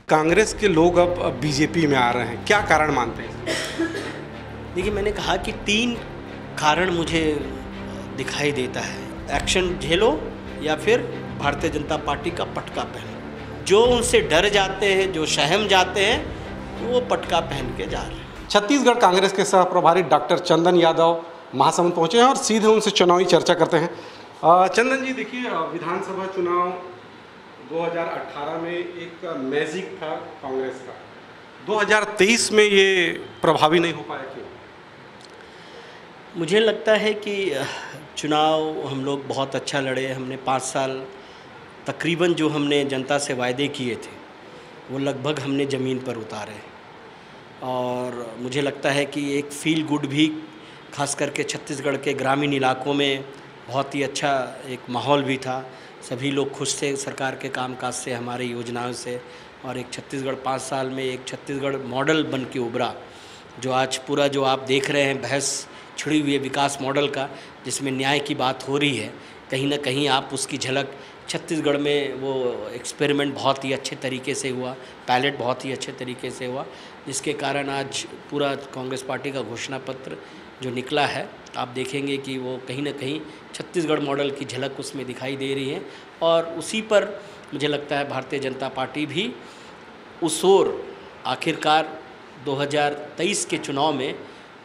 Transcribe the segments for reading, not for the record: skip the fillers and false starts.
कांग्रेस के लोग अब बीजेपी में आ रहे हैं, क्या कारण मानते हैं? देखिए, मैंने कहा कि 3 कारण मुझे दिखाई देता है। एक्शन झेलो या फिर भारतीय जनता पार्टी का पटका पहनो। जो उनसे डर जाते हैं, जो सहम जाते हैं, वो पटका पहन के जा रहे हैं। छत्तीसगढ़ कांग्रेस के सह प्रभारी डॉक्टर चंदन यादव महासमुंद पहुंचे हैं और सीधे उनसे चुनावी चर्चा करते हैं। चंदन जी, देखिए, विधानसभा चुनाव 2018 में एक मैजिक था कांग्रेस का। 2023 में ये प्रभावी नहीं हो पाया, क्यों? मुझे लगता है कि चुनाव हम लोग बहुत अच्छा लड़े। हमने 5 साल तकरीबन जो हमने जनता से वायदे किए थे वो लगभग हमने ज़मीन पर उतारे। और मुझे लगता है कि एक फील गुड भी, खास करके छत्तीसगढ़ के ग्रामीण इलाकों में बहुत ही अच्छा एक माहौल भी था। सभी लोग खुश थे सरकार के कामकाज से, हमारी योजनाओं से। और एक छत्तीसगढ़ 5 साल में एक छत्तीसगढ़ मॉडल बन के उभरा, जो आज पूरा जो आप देख रहे हैं बहस छिड़ी हुई है विकास मॉडल का, जिसमें न्याय की बात हो रही है। कहीं ना कहीं आप उसकी झलक छत्तीसगढ़ में, वो एक्सपेरिमेंट बहुत ही अच्छे तरीके से हुआ, पायलट बहुत ही अच्छे तरीके से हुआ, जिसके कारण आज पूरा कांग्रेस पार्टी का घोषणा पत्र जो निकला है, आप देखेंगे कि वो कहीं ना कहीं छत्तीसगढ़ मॉडल की झलक उसमें दिखाई दे रही है। और उसी पर मुझे लगता है भारतीय जनता पार्टी भी उस ओर, आखिरकार 2023 के चुनाव में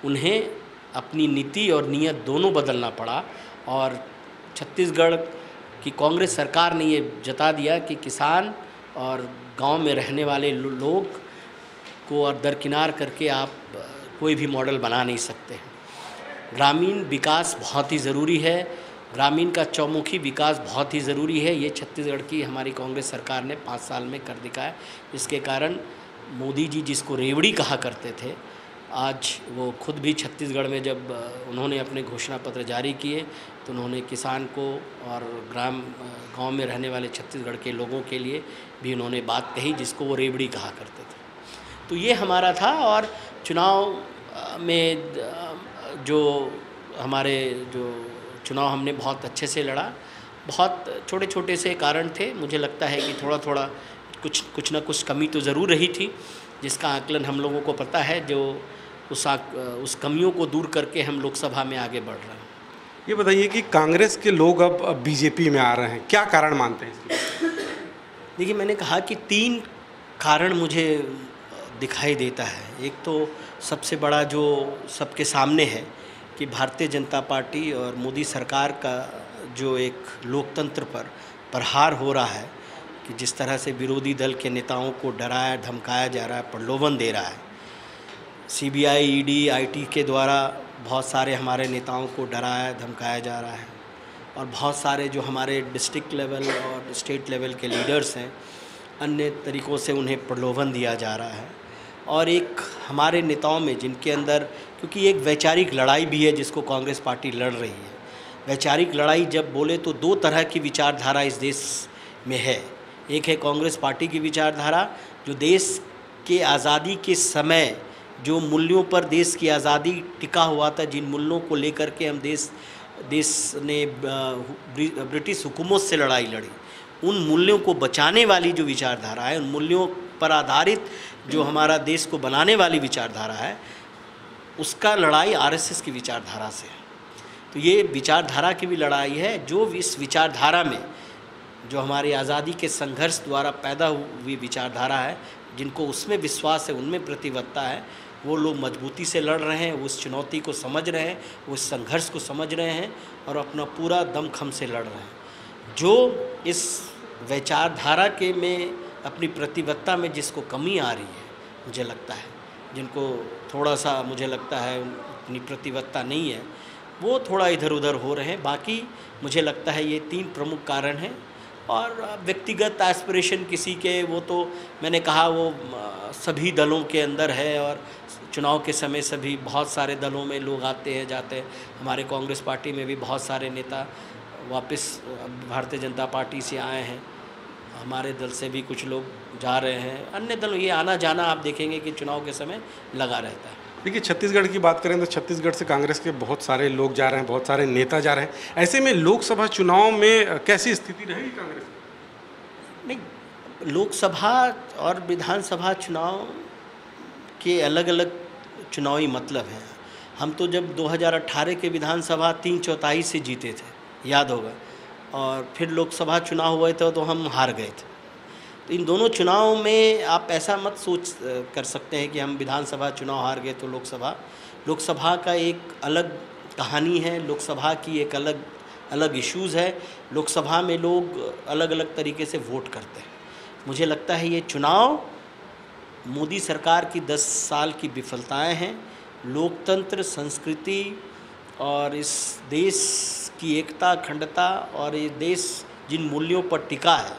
उन्हें अपनी नीति और नीयत दोनों बदलना पड़ा। और छत्तीसगढ़ की कांग्रेस सरकार ने ये जता दिया कि किसान और गांव में रहने वाले लोग को और दरकिनार करके आप कोई भी मॉडल बना नहीं सकते हैं। ग्रामीण विकास बहुत ही ज़रूरी है, ग्रामीण का चौमुखी विकास बहुत ही ज़रूरी है। ये छत्तीसगढ़ की हमारी कांग्रेस सरकार ने 5 साल में कर दिखाया। इसके कारण मोदी जी, जिसको रेवड़ी कहा करते थे, आज वो खुद भी छत्तीसगढ़ में जब उन्होंने अपने घोषणा पत्र जारी किए तो उन्होंने किसान को और गांव में रहने वाले छत्तीसगढ़ के लोगों के लिए भी उन्होंने बात कही, जिसको वो रेवड़ी कहा करते थे। तो ये हमारा था। और चुनाव में जो हमारे चुनाव हमने बहुत अच्छे से लड़ा। बहुत छोटे छोटे से कारण थे। मुझे लगता है कि थोड़ा थोड़ा कुछ ना कुछ कमी तो ज़रूर रही थी, जिसका आकलन हम लोगों को पता है। जो उस कमियों को दूर करके हम लोकसभा में आगे बढ़ रहे हैं। ये बताइए कि कांग्रेस के लोग अब बीजेपी में आ रहे हैं, क्या कारण मानते हैं इसके? देखिए, मैंने कहा कि 3 कारण मुझे दिखाई देता है। एक तो सबसे बड़ा जो सबके सामने है कि भारतीय जनता पार्टी और मोदी सरकार का जो एक लोकतंत्र पर प्रहार हो रहा है, कि जिस तरह से विरोधी दल के नेताओं को डराया धमकाया जा रहा है, प्रलोभन दे रहा है। सीबीआई, ईडी, आईटी के द्वारा बहुत सारे हमारे नेताओं को डराया धमकाया जा रहा है। और बहुत सारे जो हमारे डिस्ट्रिक्ट लेवल और स्टेट लेवल के लीडर्स हैं, अन्य तरीक़ों से उन्हें प्रलोभन दिया जा रहा है। और एक हमारे नेताओं में, जिनके अंदर, क्योंकि एक वैचारिक लड़ाई भी है जिसको कांग्रेस पार्टी लड़ रही है। वैचारिक लड़ाई जब बोले तो 2 तरह की विचारधारा इस देश में है। एक है कांग्रेस पार्टी की विचारधारा, जो देश के आज़ादी के समय जो मूल्यों पर देश की आज़ादी टिका हुआ था, जिन मूल्यों को लेकर के हम देश ने ब्रिटिश हुकूमत से लड़ाई लड़ी, उन मूल्यों को बचाने वाली जो विचारधारा है, उन मूल्यों पर आधारित जो हमारा देश को बनाने वाली विचारधारा है, उसका लड़ाई आरएसएस की विचारधारा से है। तो ये विचारधारा की भी लड़ाई है। जो इस विचारधारा में, जो हमारी आज़ादी के संघर्ष द्वारा पैदा हुई विचारधारा है, जिनको उसमें विश्वास है, उनमें प्रतिबद्धता है, वो लोग मजबूती से लड़ रहे हैं, वो उस चुनौती को समझ रहे हैं, वो इस संघर्ष को समझ रहे हैं और अपना पूरा दमखम से लड़ रहे हैं। जो इस विचारधारा के में अपनी प्रतिबद्धता में जिसको कमी आ रही है, मुझे लगता है, जिनको थोड़ा सा मुझे लगता है अपनी प्रतिबद्धता नहीं है, वो थोड़ा इधर उधर हो रहे हैं। बाकी मुझे लगता है ये 3 प्रमुख कारण हैं। और व्यक्तिगत एस्पिरेशन किसी के, वो तो मैंने कहा वो सभी दलों के अंदर है। और चुनाव के समय सभी बहुत सारे दलों में लोग आते हैं जाते हैं। हमारे कांग्रेस पार्टी में भी बहुत सारे नेता वापस भारतीय जनता पार्टी से आए हैं, हमारे दल से भी कुछ लोग जा रहे हैं, अन्य दल, ये आना जाना आप देखेंगे कि चुनाव के समय लगा रहता है। देखिए, छत्तीसगढ़ की बात करें तो छत्तीसगढ़ से कांग्रेस के बहुत सारे लोग जा रहे हैं, बहुत सारे नेता जा रहे हैं। ऐसे में लोकसभा चुनाव में कैसी स्थिति रहेगी कांग्रेस की? नहीं, लोकसभा और विधानसभा चुनाव के अलग अलग चुनावी मतलब हैं। हम तो जब 2018 के विधानसभा 3/4 से जीते थे, याद होगा, और फिर लोकसभा चुनाव हुए थे तो हम हार गए थे। तो इन दोनों चुनावों में आप ऐसा मत सोच कर सकते हैं कि हम विधानसभा चुनाव हार गए तो लोकसभा का एक अलग कहानी है, लोकसभा की एक अलग अलग इश्यूज़ है। लोकसभा में लोग अलग अलग तरीके से वोट करते हैं। मुझे लगता है ये चुनाव मोदी सरकार की 10 साल की विफलताएं हैं। लोकतंत्र, संस्कृति और इस देश की एकता, अखंडता और ये देश जिन मूल्यों पर टिका है,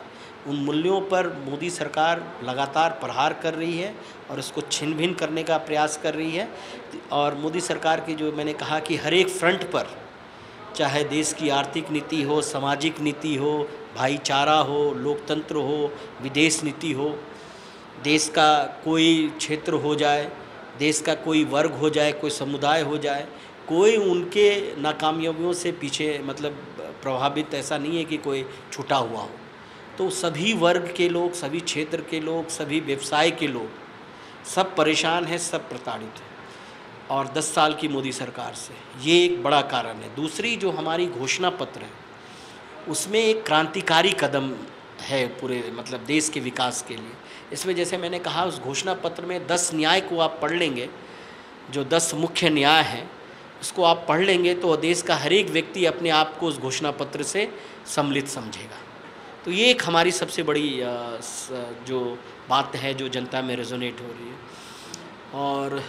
उन मूल्यों पर मोदी सरकार लगातार प्रहार कर रही है और उसको छिन भिन करने का प्रयास कर रही है। और मोदी सरकार की जो मैंने कहा कि हर एक फ्रंट पर, चाहे देश की आर्थिक नीति हो, सामाजिक नीति हो, भाईचारा हो, लोकतंत्र हो, विदेश नीति हो, देश का कोई क्षेत्र हो जाए, देश का कोई वर्ग हो जाए, कोई समुदाय हो जाए, कोई उनके नाकामयाबियों से पीछे मतलब प्रभावित ऐसा नहीं है कि कोई छूटा हुआ हो। तो सभी वर्ग के लोग, सभी क्षेत्र के लोग, सभी व्यवसाय के लोग सब परेशान हैं, सब प्रताड़ित हैं और 10 साल की मोदी सरकार से, ये एक बड़ा कारण है। दूसरी जो हमारी घोषणा पत्र है उसमें एक क्रांतिकारी कदम है पूरे मतलब देश के विकास के लिए। इसमें जैसे मैंने कहा, उस घोषणा पत्र में 10 न्याय को आप पढ़ लेंगे, जो 10 मुख्य न्याय हैं उसको आप पढ़ लेंगे तो देश का हर एक व्यक्ति अपने आप को उस घोषणा पत्र से सम्मिलित समझेगा। तो ये एक हमारी सबसे बड़ी जो बात है जो जनता में रेजोनेट हो रही है। और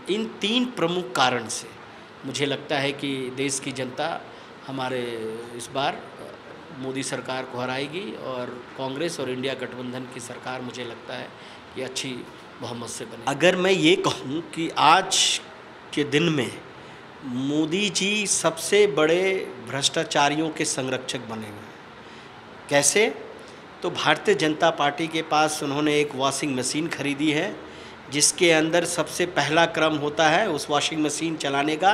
इन 3 प्रमुख कारण से मुझे लगता है कि देश की जनता हमारे इस बार मोदी सरकार को हराएगी और कांग्रेस और इंडिया गठबंधन की सरकार मुझे लगता है कि अच्छी बहुमत से बनेगी। अगर मैं ये कहूँ कि आज के दिन में मोदी जी सबसे बड़े भ्रष्टाचारियों के संरक्षक बने हुए हैं। कैसे? तो भारतीय जनता पार्टी के पास उन्होंने एक वॉशिंग मशीन खरीदी है जिसके अंदर सबसे पहला क्रम होता है उस वॉशिंग मशीन चलाने का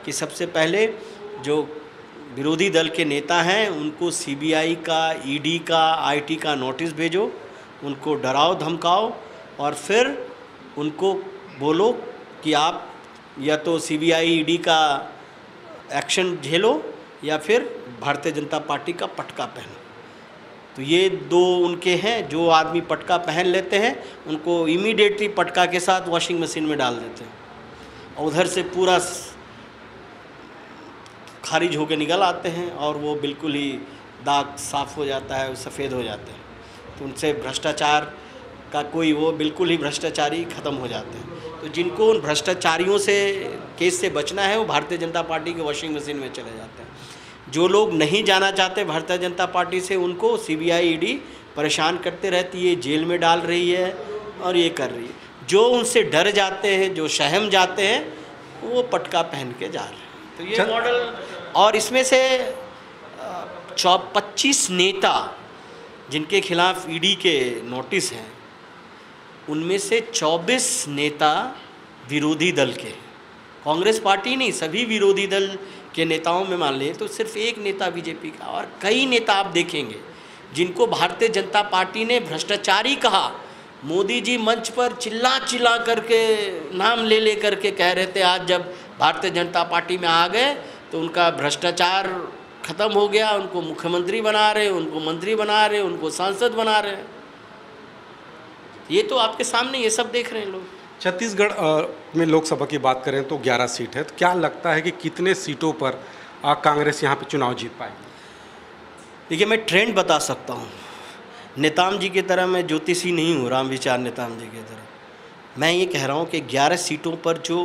कि सबसे पहले जो विरोधी दल के नेता हैं उनको सीबीआई का, ईडी का, आईटी का नोटिस भेजो, उनको डराओ धमकाओ और फिर उनको बोलो कि आप या तो सीबीआई, ईडी का एक्शन झेलो या फिर भारतीय जनता पार्टी का पटका पहनो। तो ये 2 उनके हैं। जो आदमी पटका पहन लेते हैं उनको इमीडिएटली पटका के साथ वॉशिंग मशीन में डाल देते हैं और उधर से पूरा खारिज होकर निकल आते हैं और वो बिल्कुल ही दाग साफ़ हो जाता है, सफ़ेद हो जाते हैं। तो उनसे भ्रष्टाचार का कोई वो बिल्कुल ही भ्रष्टाचारी ख़त्म हो जाते हैं। तो जिनको उन भ्रष्टाचारियों से केस से बचना है वो भारतीय जनता पार्टी के वॉशिंग मशीन में चले जाते हैं। जो लोग नहीं जाना चाहते भारतीय जनता पार्टी से उनको सीबीआई, ईडी परेशान करते रहती है, जेल में डाल रही है और ये कर रही है। जो उनसे डर जाते हैं, जो सहम जाते हैं, वो पटका पहन के जा रहे हैं। तो ये मॉडल, और इसमें से 25 नेता जिनके खिलाफ ईडी के नोटिस हैं उनमें से 24 नेता विरोधी दल के, कांग्रेस पार्टी नहीं, सभी विरोधी दल के नेताओं में मान लें तो सिर्फ एक नेता बीजेपी का। और कई नेता आप देखेंगे जिनको भारतीय जनता पार्टी ने भ्रष्टाचारी कहा। मोदी जी मंच पर चिल्ला चिल्ला करके नाम ले ले करके कह रहे थे आज जब भारतीय जनता पार्टी में आ गए तो उनका भ्रष्टाचार ख़त्म हो गया, उनको मुख्यमंत्री बना रहे, उनको मंत्री बना रहे, उनको सांसद बना रहे। ये तो आपके सामने ये सब देख रहे हैं लोग। छत्तीसगढ़ में लोकसभा की बात करें तो 11 सीट है, तो क्या लगता है कि कितने सीटों पर कांग्रेस यहाँ पे चुनाव जीत पाएगी? देखिए, मैं ट्रेंड बता सकता हूँ। नेताम जी की तरह मैं ज्योतिषी नहीं हूँ, राम विचार नेताम जी की तरह। मैं ये कह रहा हूँ कि 11 सीटों पर जो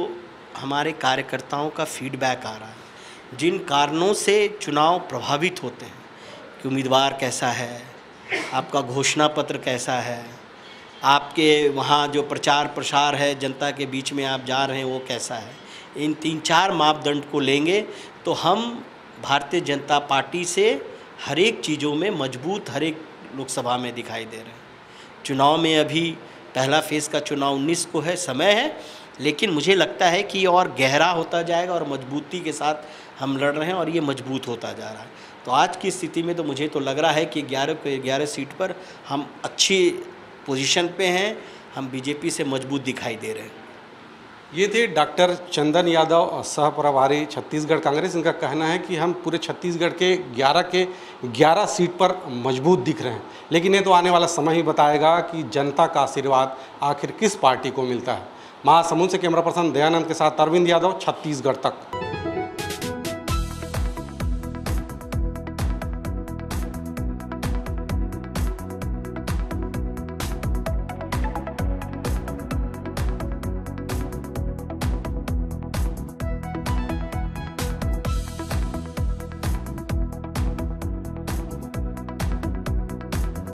हमारे कार्यकर्ताओं का फीडबैक आ रहा है, जिन कारणों से चुनाव प्रभावित होते हैं कि उम्मीदवार कैसा है, आपका घोषणा पत्र कैसा है, आपके वहाँ जो प्रचार प्रसार है, जनता के बीच में आप जा रहे हैं वो कैसा है, इन 3-4 मापदंड को लेंगे तो हम भारतीय जनता पार्टी से हर एक चीज़ों में मजबूत हर एक लोकसभा में दिखाई दे रहे हैं। चुनाव में अभी पहला फेज़ का चुनाव 19 को है, समय है, लेकिन मुझे लगता है कि और गहरा होता जाएगा और मजबूती के साथ हम लड़ रहे हैं और ये मजबूत होता जा रहा है। तो आज की स्थिति में तो मुझे तो लग रहा है कि 11 पे 11 सीट पर हम अच्छी पोजीशन पे हैं, हम बीजेपी से मजबूत दिखाई दे रहे हैं। ये थे डॉक्टर चंदन यादव, सह प्रभारी छत्तीसगढ़ कांग्रेस। इनका कहना है कि हम पूरे छत्तीसगढ़ के 11 सीट पर मजबूत दिख रहे हैं, लेकिन ये तो आने वाला समय ही बताएगा कि जनता का आशीर्वाद आखिर किस पार्टी को मिलता है। महासमुंद से कैमरा पर्सन दयानंद के साथ अरविंद यादव, छत्तीसगढ़ तक।